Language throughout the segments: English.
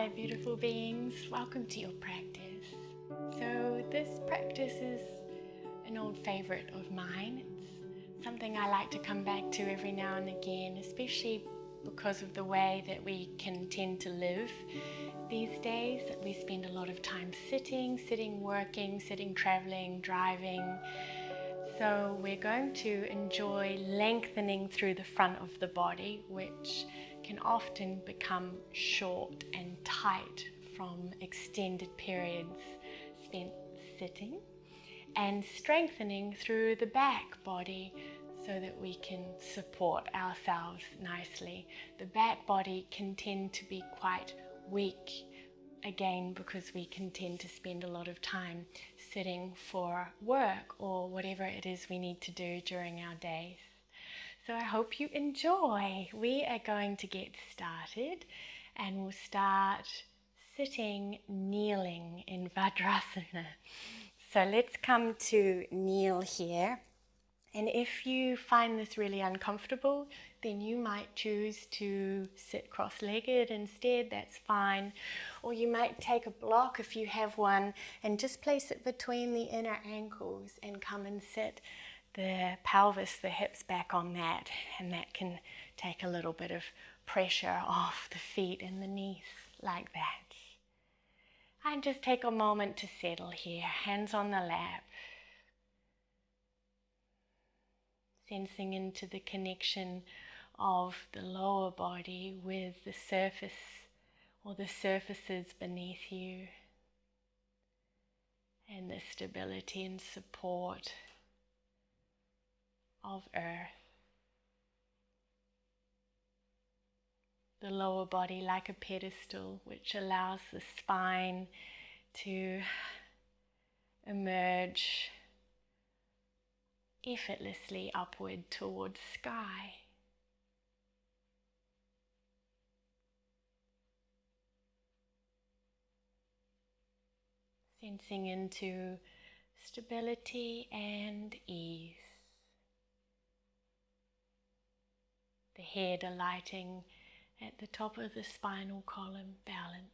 Hello beautiful beings, welcome to your practice. So this practice is an old favorite of mine. It's something I like to come back to every now and again, especially because of the way that we can tend to live these days. That we spend a lot of time sitting, working, traveling, driving. So we're going to enjoy lengthening through the front of the body, which can often become short and tight from extended periods spent sitting, and strengthening through the back body so that we can support ourselves nicely. The back body can tend to be quite weak, again because we can tend to spend a lot of time sitting for work or whatever it is we need to do during our days. So I hope you enjoy. We are going to get started, and we'll start sitting, kneeling in Vajrasana. So let's come to kneel here. And if you find this really uncomfortable, then you might choose to sit cross-legged instead, that's fine. Or you might take a block if you have one and just place it between the inner ankles and come and sit the pelvis, the hips back on that, and that can take a little bit of pressure off the feet and the knees like that. And just take a moment to settle here, hands on the lap, sensing into the connection of the lower body with the surface or the surfaces beneath you, and the stability and support of earth. The lower body like a pedestal, which allows the spine to emerge effortlessly upward towards sky. Sensing into stability and ease. The head alighting at the top of the spinal column, balanced.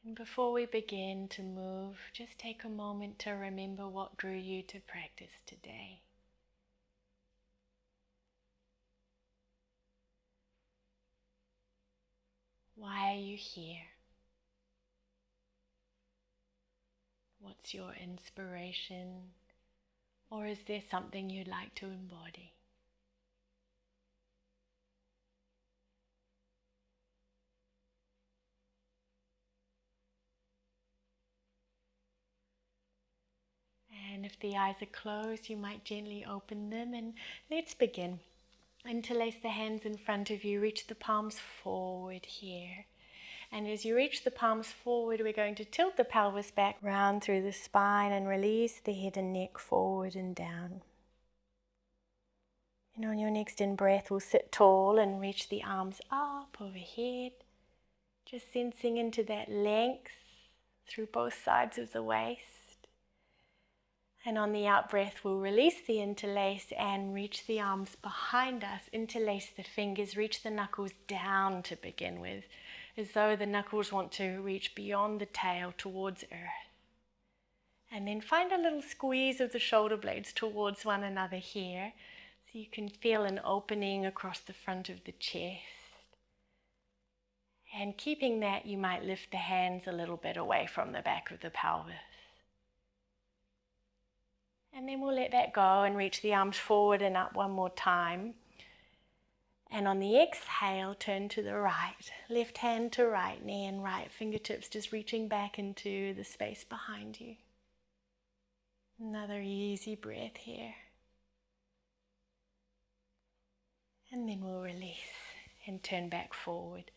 And before we begin to move, just take a moment to remember what drew you to practice today. Why are you here? What's your inspiration? Or is there something you'd like to embody? And if the eyes are closed, you might gently open them, and let's begin. Interlace the hands in front of you, reach the palms forward here. And as you reach the palms forward, we're going to tilt the pelvis back round through the spine and release the head and neck forward and down. And on your next in-breath, we'll sit tall and reach the arms up overhead, just sensing into that length through both sides of the waist. And on the out-breath, we'll release the interlace and reach the arms behind us, interlace the fingers, reach the knuckles down to begin with, as though the knuckles want to reach beyond the tail towards earth. And then find a little squeeze of the shoulder blades towards one another here, so you can feel an opening across the front of the chest. And keeping that, you might lift the hands a little bit away from the back of the pelvis. And then we'll let that go and reach the arms forward and up one more time. And on the exhale, turn to the right. Left hand to right knee and right fingertips just reaching back into the space behind you. Another easy breath here. And then we'll release and turn back forward.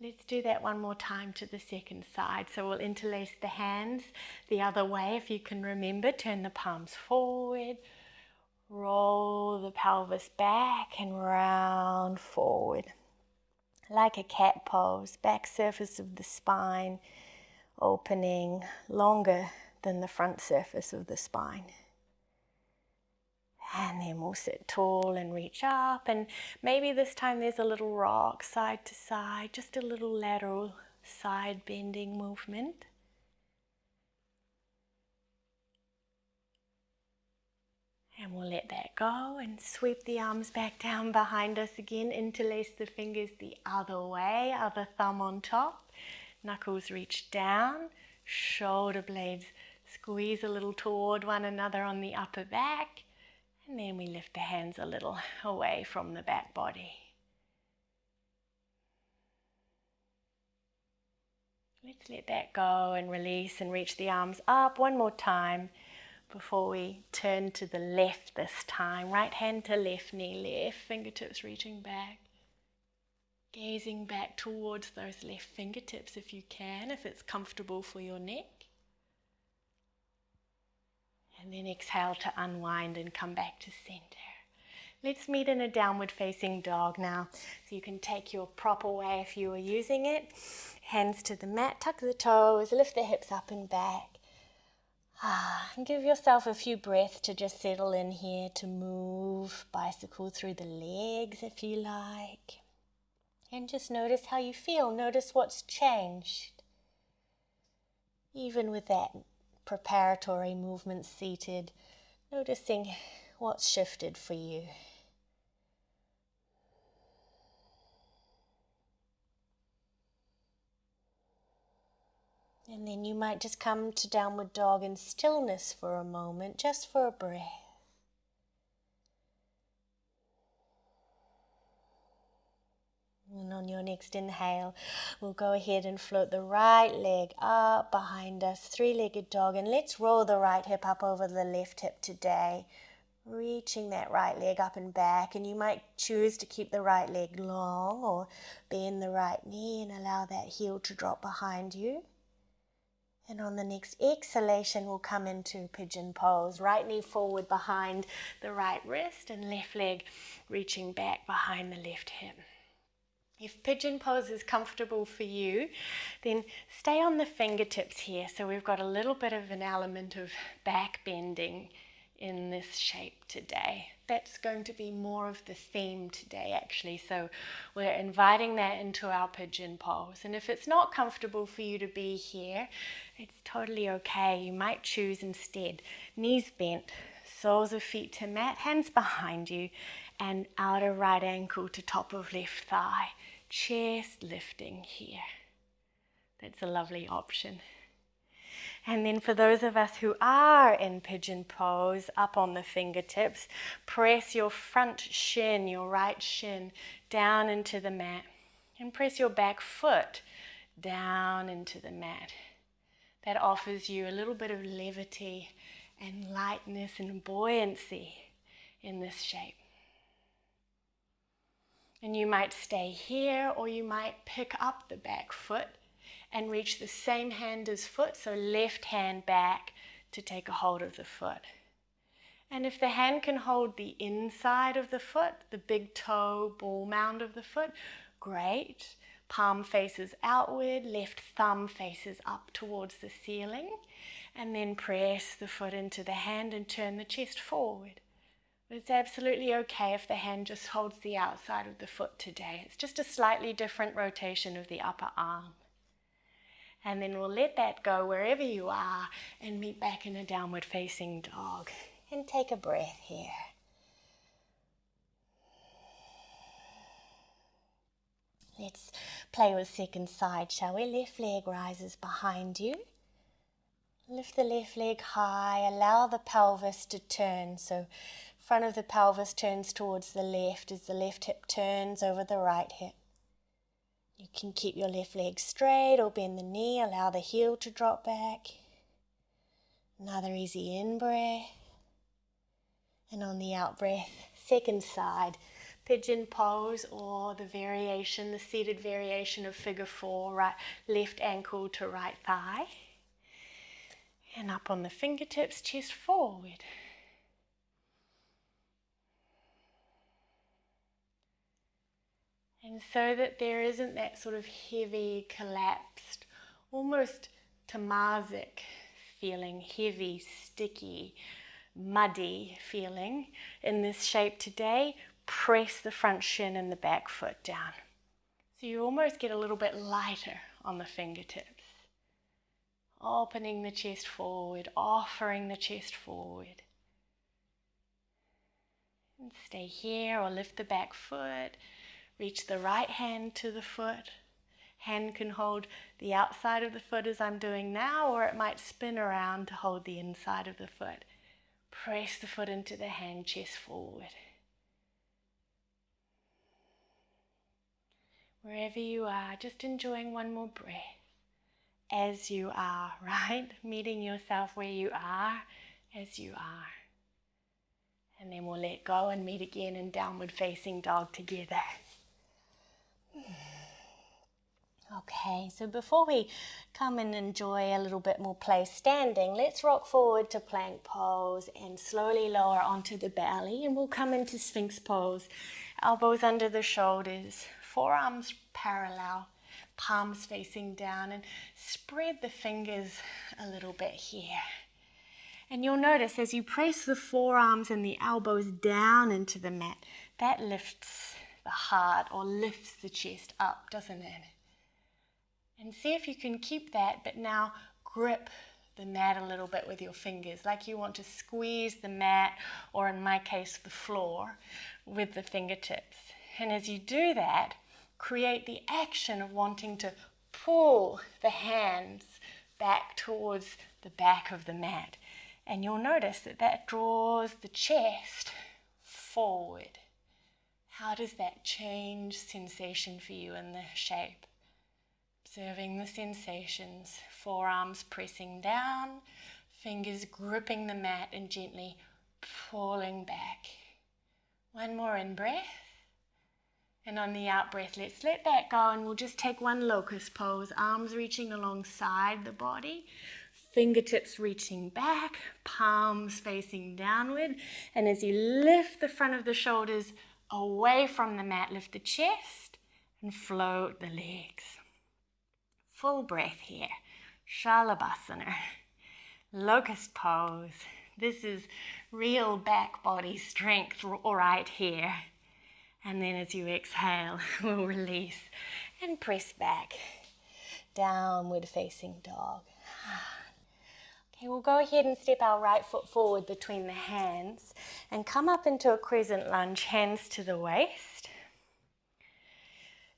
Let's do that one more time to the second side. So we'll interlace the hands the other way if you can remember. Turn the palms forward. Roll the pelvis back and round forward. Like a cat pose, back surface of the spine opening longer than the front surface of the spine. And then we'll sit tall and reach up, and maybe this time there's a little rock side to side, just a little lateral side bending movement. And we'll let that go and sweep the arms back down behind us again. Interlace the fingers the other way, other thumb on top. Knuckles reach down, shoulder blades squeeze a little toward one another on the upper back. And then we lift the hands a little away from the back body. Let's let that go and release and reach the arms up one more time before we turn to the left this time. Right hand to left knee, left fingertips reaching back. Gazing back towards those left fingertips if you can, if it's comfortable for your neck. And then exhale to unwind and come back to center. Let's meet in a downward facing dog now. So you can take your proper way if you are using it. Hands to the mat, tuck the toes, lift the hips up and back. And give yourself a few breaths to just settle in here, to move, bicycle through the legs if you like. And just notice how you feel. Notice what's changed. Even with that preparatory movement seated, noticing what's shifted for you. And then you might just come to downward dog in stillness for a moment, just for a breath. And on your next inhale, we'll go ahead and float the right leg up behind us, three-legged dog. And let's roll the right hip up over the left hip today, reaching that right leg up and back. And you might choose to keep the right leg long or bend the right knee and allow that heel to drop behind you. And on the next exhalation, we'll come into pigeon pose. Right knee forward behind the right wrist and left leg reaching back behind the left hip. If pigeon pose is comfortable for you, then stay on the fingertips here. So we've got a little bit of an element of back bending in this shape today. That's going to be more of the theme today, actually. So we're inviting that into our pigeon pose. And if it's not comfortable for you to be here, it's totally okay. You might choose instead knees bent, soles of feet to mat, hands behind you, and outer right ankle to top of left thigh. Chest lifting here. That's a lovely option. And then for those of us who are in pigeon pose, up on the fingertips, press your front shin, your right shin, down into the mat. And press your back foot down into the mat. That offers you a little bit of levity and lightness and buoyancy in this shape. And you might stay here, or you might pick up the back foot and reach the same hand as foot, so left hand back to take a hold of the foot. And if the hand can hold the inside of the foot, the big toe ball mound of the foot, great. Palm faces outward, left thumb faces up towards the ceiling, and then press the foot into the hand and turn the chest forward. But it's absolutely okay if the hand just holds the outside of the foot today. It's just a slightly different rotation of the upper arm. And then we'll let that go wherever you are and meet back in a downward facing dog. And take a breath here. Let's play with second side, shall we? Left leg rises behind you. Lift the left leg high, allow the pelvis to turn. So front of the pelvis turns towards the left as the left hip turns over the right hip. You can keep your left leg straight or bend the knee, allow the heel to drop back. Another easy in-breath. And on the out-breath, second side, pigeon pose, or the variation, the seated variation of figure 4, right, left ankle to right thigh. And up on the fingertips, chest forward. And so that there isn't that sort of heavy, collapsed, almost tamasic feeling, heavy, sticky, muddy feeling in this shape today, press the front shin and the back foot down. So you almost get a little bit lighter on the fingertips. Opening the chest forward, offering the chest forward. And stay here or lift the back foot. Reach the right hand to the foot. Hand can hold the outside of the foot as I'm doing now, or it might spin around to hold the inside of the foot. Press the foot into the hand, chest forward. Wherever you are, just enjoying one more breath as you are, right? Meeting yourself where you are, as you are. And then we'll let go and meet again in downward facing dog together. Okay, so before we come and enjoy a little bit more play standing, let's rock forward to plank pose and slowly lower onto the belly, and we'll come into Sphinx pose. Elbows under the shoulders, forearms parallel, palms facing down, and spread the fingers a little bit here. And you'll notice as you press the forearms and the elbows down into the mat, that lifts the heart or lifts the chest up, doesn't it? And see if you can keep that, but now grip the mat a little bit with your fingers, like you want to squeeze the mat, or in my case, the floor, with the fingertips. And as you do that, create the action of wanting to pull the hands back towards the back of the mat. And you'll notice that that draws the chest forward. How does that change sensation for you in the shape? Observing the sensations, forearms pressing down, fingers gripping the mat and gently pulling back. One more in-breath. And on the out-breath, let's let that go, and we'll just take one locust pose, arms reaching alongside the body, fingertips reaching back, palms facing downward. And as you lift the front of the shoulders away from the mat, lift the chest and float the legs. Full breath here. Shalabhasana. Locust pose. This is real back body strength right here. And then as you exhale, we'll release and press back. Downward facing dog. Okay, we'll go ahead and step our right foot forward between the hands and come up into a crescent lunge, hands to the waist.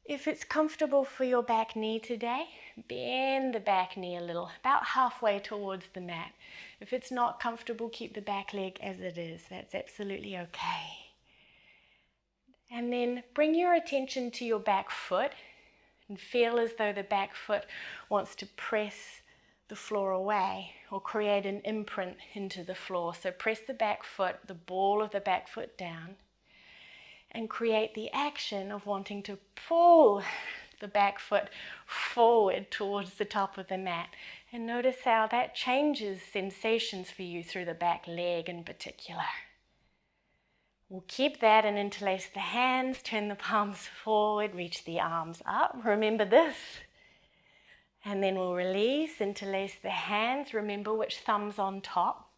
If it's comfortable for your back knee today, bend the back knee a little, about halfway towards the mat. If it's not comfortable, keep the back leg as it is. That's absolutely okay. And then bring your attention to your back foot and feel as though the back foot wants to press the floor away or create an imprint into the floor. So press the back foot, the ball of the back foot down, and create the action of wanting to pull the back foot forward towards the top of the mat. And notice how that changes sensations for you through the back leg in particular. We'll keep that and interlace the hands, turn the palms forward, reach the arms up. Remember this. And then we'll release, interlace the hands. Remember which thumb's on top.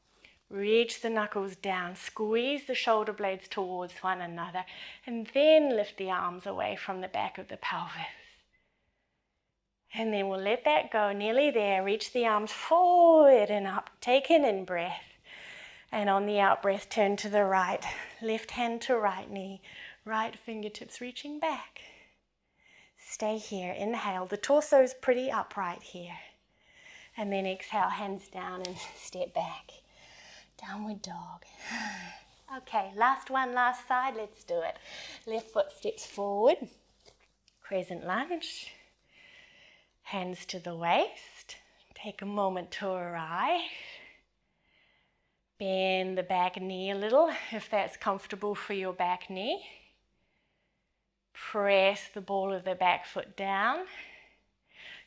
Reach the knuckles down, squeeze the shoulder blades towards one another, and then lift the arms away from the back of the pelvis. And then we'll let that go, nearly there. Reach the arms forward and up. Take an in-breath. And on the out-breath, turn to the right. Left hand to right knee, right fingertips reaching back. Stay here. Inhale. The torso's pretty upright here. And then exhale, hands down and step back. Downward dog. Okay, last one, last side. Let's do it. Left foot steps forward. Crescent lunge. Hands to the waist. Take a moment to arrive. Bend the back knee a little if that's comfortable for your back knee. Press the ball of the back foot down.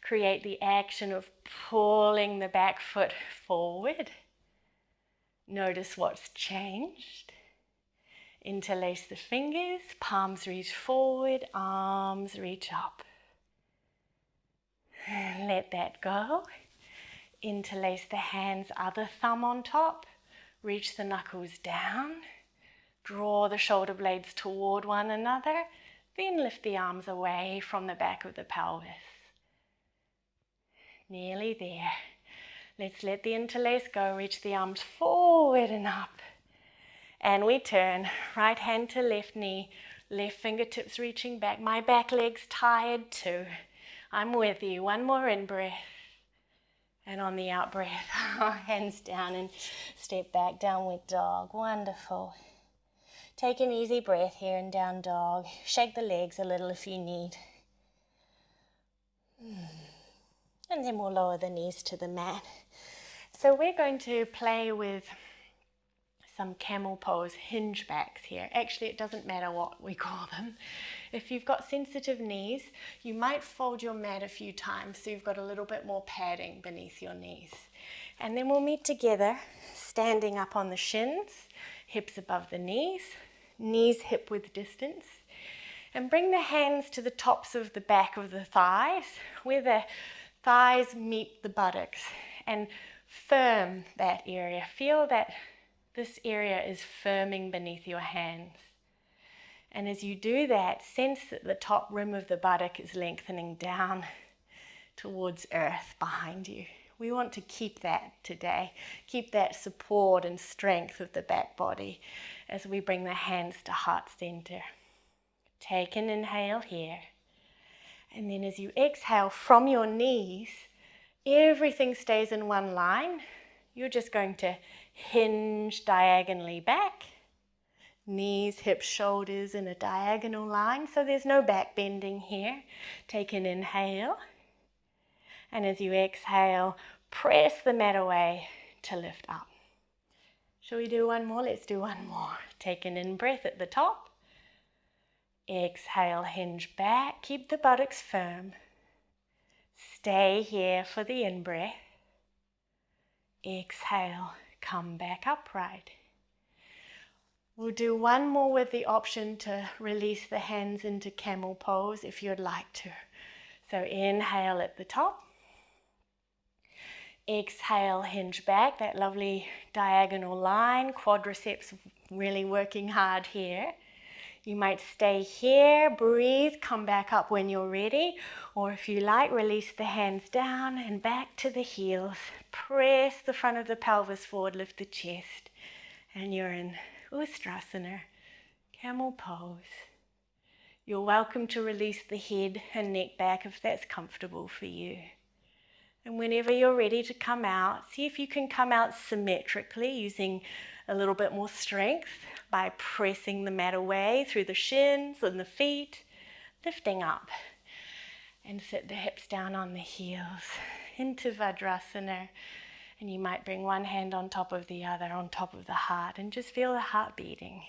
Create the action of pulling the back foot forward. Notice what's changed. Interlace the fingers, palms reach forward, arms reach up. Let that go. Interlace the hands, other thumb on top. Reach the knuckles down. Draw the shoulder blades toward one another. Then lift the arms away from the back of the pelvis. Nearly there. Let's let the interlace go. Reach the arms forward and up. And we turn. Right hand to left knee. Left fingertips reaching back. My back leg's tired too. I'm with you. One more in-breath. And on the out-breath, hands down and step back, downward dog. Wonderful. Take an easy breath here in down dog. Shake the legs a little if you need. And then we'll lower the knees to the mat. So we're going to play with some camel pose hinge backs here. Actually, it doesn't matter what we call them. If you've got sensitive knees, you might fold your mat a few times so you've got a little bit more padding beneath your knees. And then we'll meet together, standing up on the shins, hips above the knees, knees hip width distance, and bring the hands to the tops of the back of the thighs, where the thighs meet the buttocks, and firm that area. Feel that this area is firming beneath your hands. And as you do that, sense that the top rim of the buttock is lengthening down towards earth behind you. We want to keep that today. Keep that support and strength of the back body as we bring the hands to heart center. Take an inhale here. And then as you exhale from your knees, everything stays in one line. You're just going to hinge diagonally back. Knees, hips, shoulders in a diagonal line, so there's no back bending here. Take an inhale. And as you exhale, press the mat away to lift up. Shall we do one more? Let's do one more. Take an in-breath at the top. Exhale, hinge back. Keep the buttocks firm. Stay here for the in-breath. Exhale, come back upright. We'll do one more with the option to release the hands into camel pose if you'd like to. So inhale at the top. Exhale, hinge back, that lovely diagonal line, quadriceps really working hard here. You might stay here, breathe, come back up when you're ready, or if you like, release the hands down and back to the heels. Press the front of the pelvis forward, lift the chest, and you're in Ustrasana, Camel Pose. You're welcome to release the head and neck back if that's comfortable for you. And whenever you're ready to come out, see if you can come out symmetrically using a little bit more strength by pressing the mat away through the shins and the feet, lifting up. And sit the hips down on the heels into Vajrasana. And you might bring one hand on top of the other, on top of the heart, and just feel the heart beating.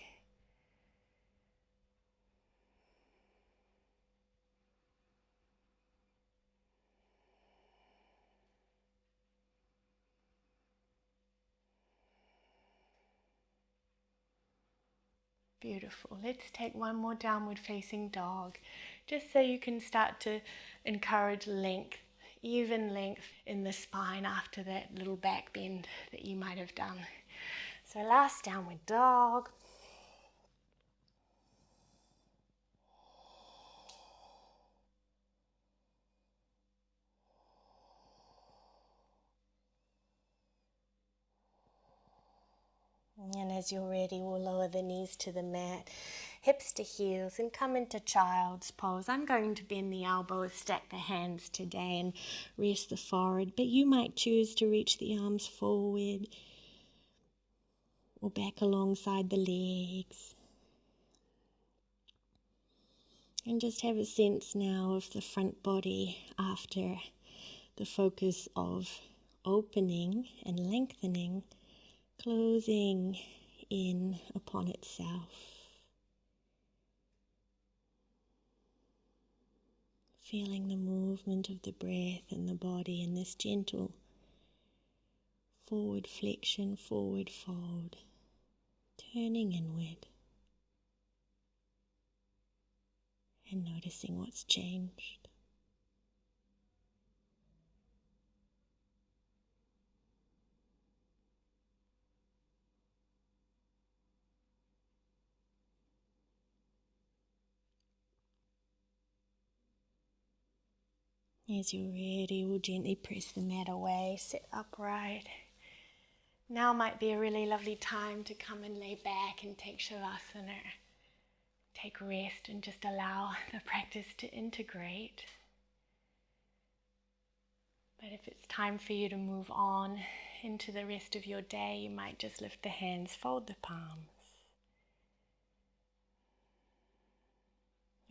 Beautiful. Let's take one more downward facing dog, just so you can start to encourage length, even length in the spine after that little back bend that you might have done. So last downward dog. And as you're ready, we'll lower the knees to the mat, hips to heels, and come into child's pose. I'm going to bend the elbows, stack the hands today, and rest the forehead, but you might choose to reach the arms forward or back alongside the legs. And just have a sense now of the front body after the focus of opening and lengthening, closing in upon itself. Feeling the movement of the breath in the body in this gentle forward flexion, forward fold, turning inward and noticing what's changed. As you're ready, we'll gently press the mat away, sit upright. Now might be a really lovely time to come and lay back and take Shavasana. Take rest and just allow the practice to integrate. But if it's time for you to move on into the rest of your day, you might just lift the hands, fold the palms.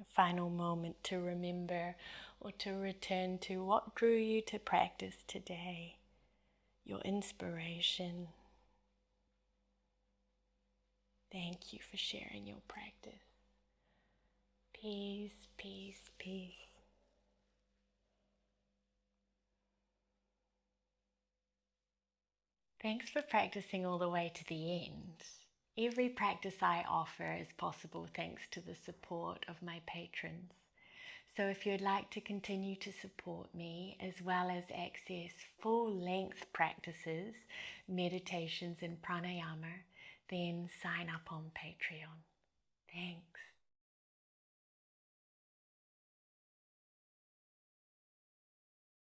A final moment to remember or to return to what drew you to practice today, your inspiration. Thank you for sharing your practice. Peace, peace, peace. Thanks for practicing all the way to the end. Every practice I offer is possible thanks to the support of my patrons. So if you'd like to continue to support me as well as access full-length practices, meditations and pranayama, then sign up on Patreon. Thanks.